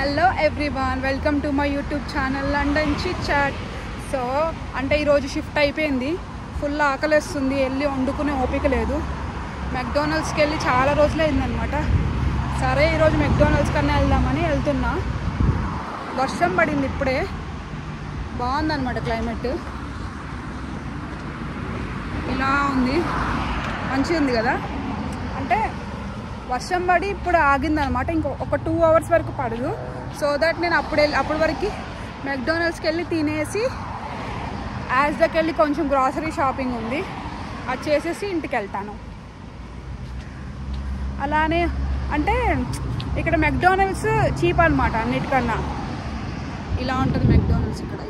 Hello everyone, welcome to my YouTube channel London chit chat. So అంటే ఈరోజు shift అయిపోయింది, full ఆకలిస్తుంది, వెళ్ళి వండుకునే ఓపిక లేదు. మెక్డొనాల్డ్స్కి వెళ్ళి చాలా రోజులు అయిందనమాట. సరే ఈరోజు మెక్డొనాల్డ్స్ కన్నా వెళ్దామని వెళ్తున్నా. వర్షం పడింది ఇప్పుడే, బాగుందన్నమాట క్లైమేట్. ఇలా ఉంది, మంచిగా ఉంది కదా. అంటే వర్షం పడి ఇప్పుడు ఆగిందనమాట, ఒక 2 hours వరకు పడదు. సో దట్ నేను అప్పటి వరకు మెక్డొనాల్డ్స్కి వెళ్ళి తినేసి యాజ్కి వెళ్ళి కొంచెం గ్రాసరీ షాపింగ్ ఉంది, అది చేసేసి ఇంటికి వెళ్తాను. అలానే అంటే ఇక్కడ మెక్డొనాల్డ్స్ చీప్ అనమాట అన్నిటికన్నా. ఇలా ఉంటుంది మెక్డొనాల్డ్స్ ఇక్కడ.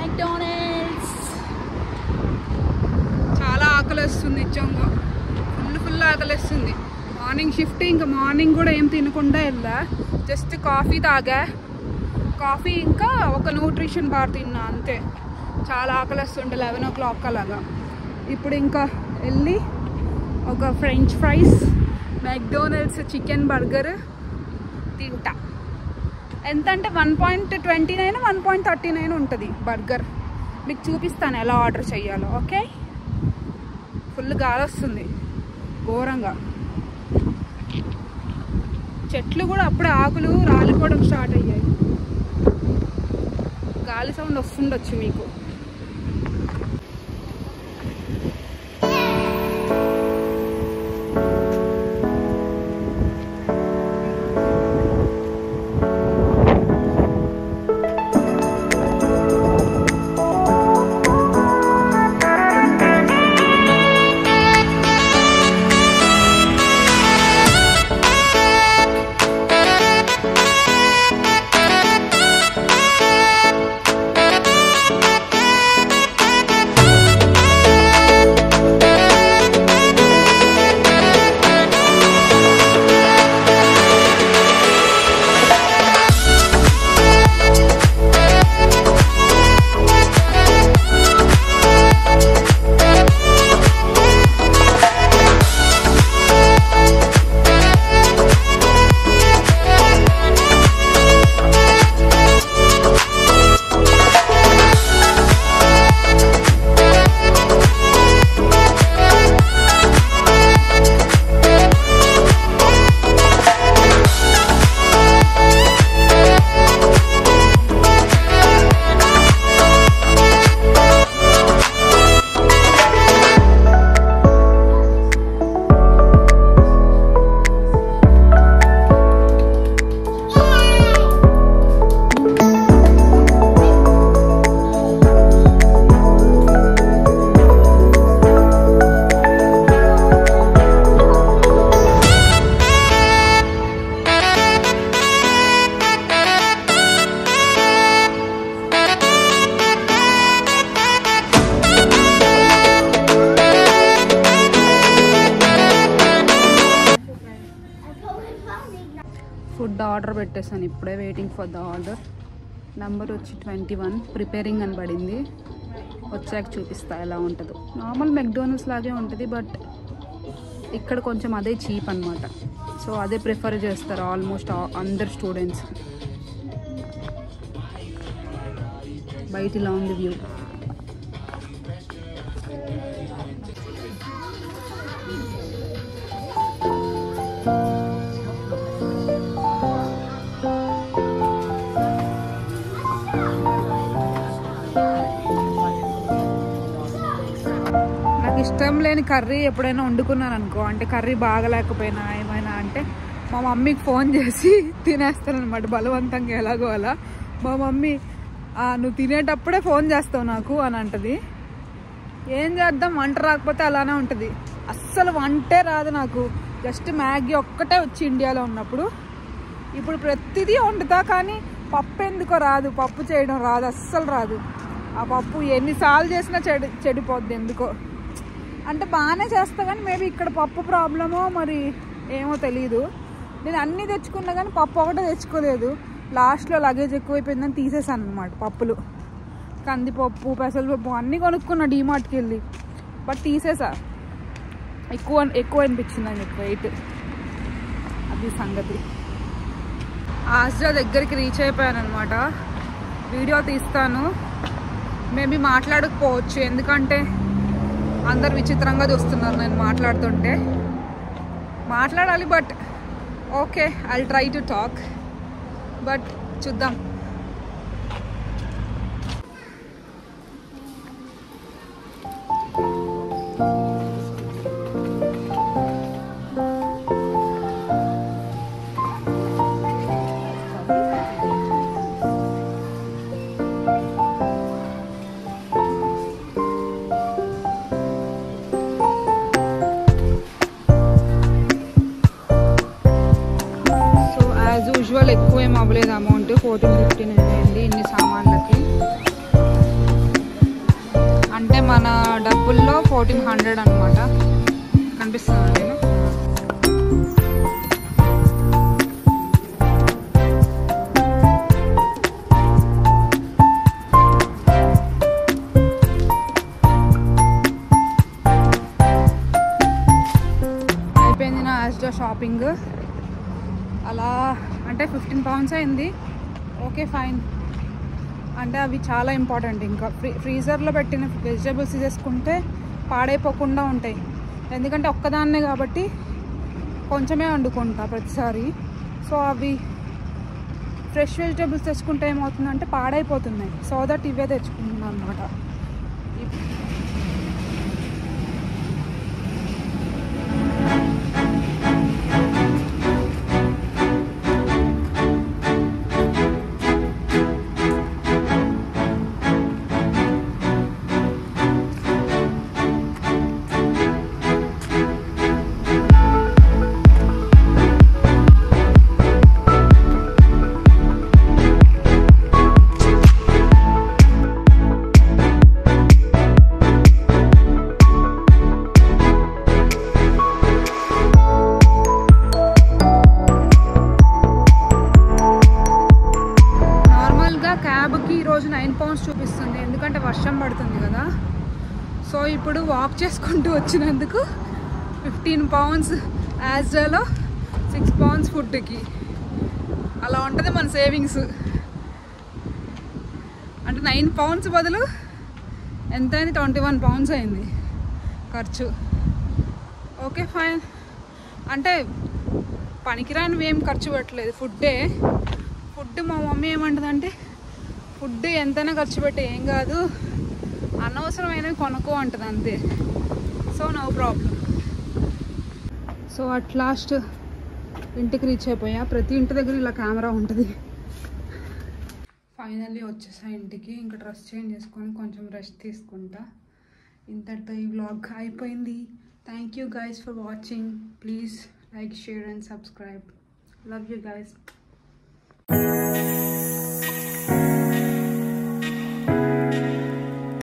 మెక్డొనాల్డ్స్ చాలా ఆకలి వస్తుంది, నిజంగా ఫుల్ ఆకలిస్తుంది. మార్నింగ్ షిఫ్ట్, ఇంకా మార్నింగ్ కూడా ఏం తినకుండా వెళ్ళా, జస్ట్ కాఫీ తాగా. కాఫీ ఇంకా ఒక న్యూట్రిషన్ బార్ తిన్నా, అంతే. చాలా ఆకలి వస్తుంటే 11 o'clock అలాగా. ఇప్పుడు ఇంకా వెళ్ళి ఒక French fries, McDonald's chicken burger తింటా. ఎంత అంటే 1.29 1.39 ఉంటుంది బర్గర్. మీకు చూపిస్తాను ఎలా ఆర్డర్ చేయాలో. ఓకే, ఫుల్ గాలి వస్తుంది ఘోరంగా. చెట్లు కూడా అప్పుడే ఆకులు రాలిపోవడం స్టార్ట్ అయ్యాయి. గాలి సౌండ్ వస్తుండొచ్చు మీకు. ఫుడ్ ఆర్డర్ పెట్టేసాను ఇప్పుడే, waiting for the order. Number వచ్చి 21, ప్రిపేరింగ్ అని పడింది. వచ్చాక చూపిస్తా ఎలా ఉంటుందో. నార్మల్ మెక్డొనాల్డ్స్ లాగే ఉంటుంది, బట్ ఇక్కడ కొంచెం అదే చీప్ అనమాట. సో అదే ప్రిఫర్ చేస్తారు ఆల్మోస్ట్ అందరు స్టూడెంట్స్. బయట ఇలా ఉంది వ్యూ. ఇష్టం లేని కర్రీ ఎప్పుడైనా వండుకున్నాను అనుకో, అంటే కర్రీ బాగలేకపోయినా ఏమైనా అంటే మా మమ్మీకి ఫోన్ చేసి తినేస్తాను అనమాట బలవంతంగా. ఎలాగో అలా మా మమ్మీ నువ్వు తినేటప్పుడే ఫోన్ చేస్తావు నాకు అని అంటది. ఏం చేద్దాం, వంట రాకపోతే అలానే ఉంటుంది. అస్సలు వంటే రాదు నాకు, జస్ట్ మ్యాగీ ఒక్కటే వచ్చి ఇండియాలో ఉన్నప్పుడు. ఇప్పుడు ప్రతిదీ వండుతా, కానీ పప్పు ఎందుకో రాదు, పప్పు చేయడం రాదు, అస్సలు రాదు. ఆ పప్పు ఎన్నిసార్లు చేసినా చెడిపోద్ది ఎందుకో. అంటే బాగానే చేస్తా, కానీ మేబీ ఇక్కడ పప్పు ప్రాబ్లమో మరి ఏమో తెలీదు. నేను అన్నీ తెచ్చుకున్నా కానీ పప్పు ఒకటే తెచ్చుకోలేదు. లాస్ట్లో లగేజ్ ఎక్కువైపోయిందని తీసేసాను అనమాట పప్పులు. కందిపప్పు, పెసరపప్పు అన్నీ కొనుక్కున్నా డీమార్ట్కి వెళ్ళి, బట్ తీసేసా. ఎక్కువ అనిపించింది అని చెప్పి వెయిట్. అది సంగతి. ఆస్ట్రా దగ్గరికి రీచ్ అయిపోయాను అనమాట. వీడియో తీస్తాను, మేబీ మాట్లాడకపోవచ్చు ఎందుకంటే అందరు విచిత్రంగా చూస్తున్నారు నేను మాట్లాడుతుంటే. మాట్లాడాలి but okay, I try to talk, but చూద్దాం. యూజువల్ ఎక్కువ ఏం అవ్వలేదు అమౌంట్, 14-15 అయింది ఇన్ని సామాన్లకి. అంటే మన డబ్బుల్లో 1400 అనమాట. కనిపిస్తున్నాను నేను. అయిపోయింది నా ఆస్ట్రా షాపింగ్. అలా అంటే 15 pounds అయింది. Okay fine. అంటే అవి చాలా ఇంపార్టెంట్. ఇంకా ఫ్రీజర్లో పెట్టిన వెజిటేబుల్స్ తీసుకుంటే పాడైపోకుండా ఉంటాయి. ఎందుకంటే ఒక్కదాన్నే కాబట్టి కొంచెమే వండుకుంటా ప్రతిసారి. సో అవి ఫ్రెష్ వెజిటేబుల్స్ తెచ్చుకుంటే ఏమవుతుందంటే పాడైపోతున్నాయి. సో దట్ ఇవే తెచ్చుకుంటున్నాను అనమాట. క్యాబ్కి ఈరోజు 9 pounds చూపిస్తుంది ఎందుకంటే వర్షం పడుతుంది కదా. సో ఇప్పుడు వాక్ చేసుకుంటూ వచ్చినందుకు 15 pounds, యాజ్రాలో 6 pounds ఫుడ్కి. అలా ఉంటుంది మన సేవింగ్స్. అంటే 9 pounds బదులు ఎంత అయింది, 21 pounds అయింది ఖర్చు. Okay fine. అంటే పనికిరానివి ఏం ఖర్చు పెట్టలేదు, ఫుడ్డే. ఫుడ్ మా మమ్మీ ఏమంటుందంటే ఫుడ్ ఎంతైనా ఖర్చు పెట్టి ఏం కాదు, అనవసరమైనవి కొనుక్కో అంటుంది అంతే. So no problem. So at last ఇంటికి రీచ్ అయిపోయా. ప్రతి ఇంటి దగ్గర ఇలా కెమెరా ఉంటుంది. ఫైనల్లీ వచ్చేసా ఇంటికి. ఇంకా డ్రెస్ చేంజ్ చేసుకొని కొంచెం రెస్ట్ తీసుకుంటా. ఇంతటితో ఈ వ్లాగ్ అయిపోయింది. Thank you guys for watching. Please like, share and subscribe. Love you guys.